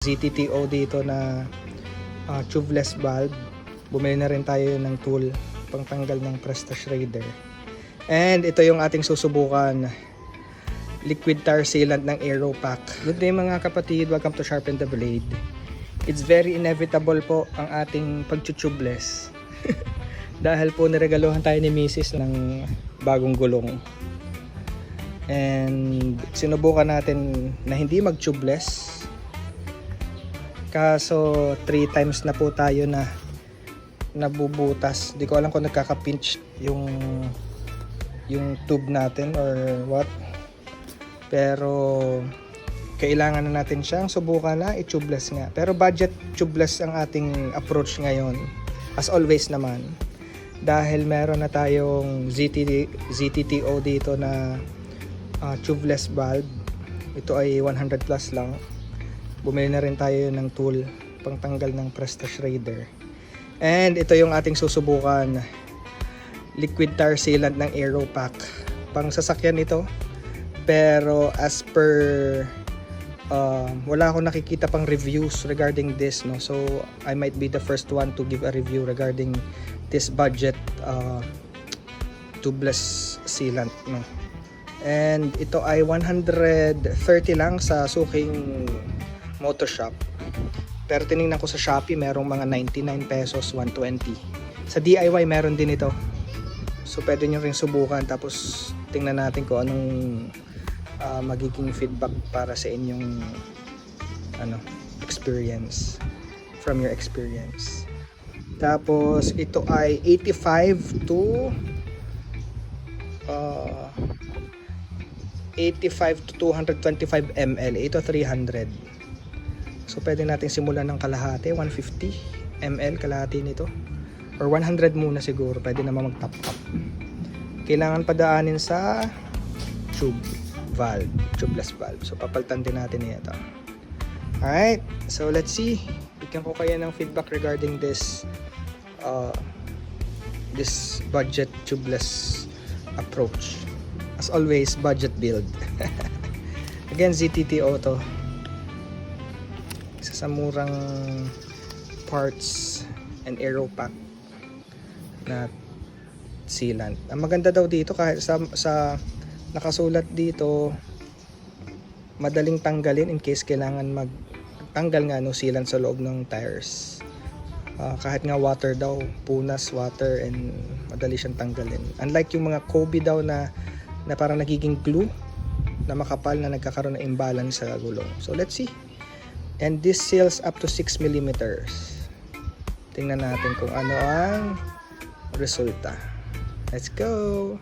ZTTO dito na tubeless valve. Bumili na rin tayo ng tool pangtanggal ng Presta Shredder. And ito yung ating susubukan, liquid tire sealant ng Aero Pack. Good day mga kapatid, welcome to Sharpen the Blade. It's very inevitable po ang ating pagtutubeless dahil po niregaluhan tayo ni Mrs. ng bagong gulong. And sinubukan natin na hindi mag-tubeless. Kaso 3 times na po tayo na nabubutas. Di ko alam kung nagkaka-pinch yung tube natin or what. Pero kailangan na natin siyang subukan na i-tubeless nga. Pero budget tubeless ang ating approach ngayon. As always naman. Dahil meron na tayong ZTTO dito na tubeless valve. Ito ay 100 plus lang. Bumili na rin tayo ng tool pangtanggal ng Presta Shredder. And ito yung ating susubukan, liquid tire sealant ng Aero Pack. Pang sasakyan ito. Pero as per wala akong nakikita pang reviews regarding this, no. So I might be the first one to give a review regarding this budget tubeless sealant, no. And ito ay 130 lang sa suking motor shop. Pero tinignan ko sa Shopee, merong mga 99 pesos, 120. Sa DIY meron din ito. So pwede nyo rin subukan, tapos tingnan natin kung anong magiging feedback para sa inyong experience, from your experience. Tapos ito ay 85 to 225 ml. Ito 300. So pwede natin simulan ng kalahati, 150 ml kalahati nito. Or 100 muna siguro, pwede naman mag-top up. Kailangan padaanin sa tube valve, tubeless valve. So papalitan din natin ito. Alright, so let's see. Bigyan ko kayo ng feedback regarding this this budget tubeless approach. As always, budget build. Again, ZTTO to. Isa sa murang parts and Aero Pack na sealant. Ang maganda daw dito, kahit sa nakasulat dito, madaling tanggalin in case kailangan magtanggal nga no sealant sa loob ng tires. Kahit nga water daw, punas, water, and madali siyang tanggalin. Unlike yung mga Kobe daw na parang nagiging glue na makapal na nagkakaroon ng imbalance sa gulong. So let's see. And this seals up to 6 mm. Tingnan natin kung ano ang resulta. Let's go!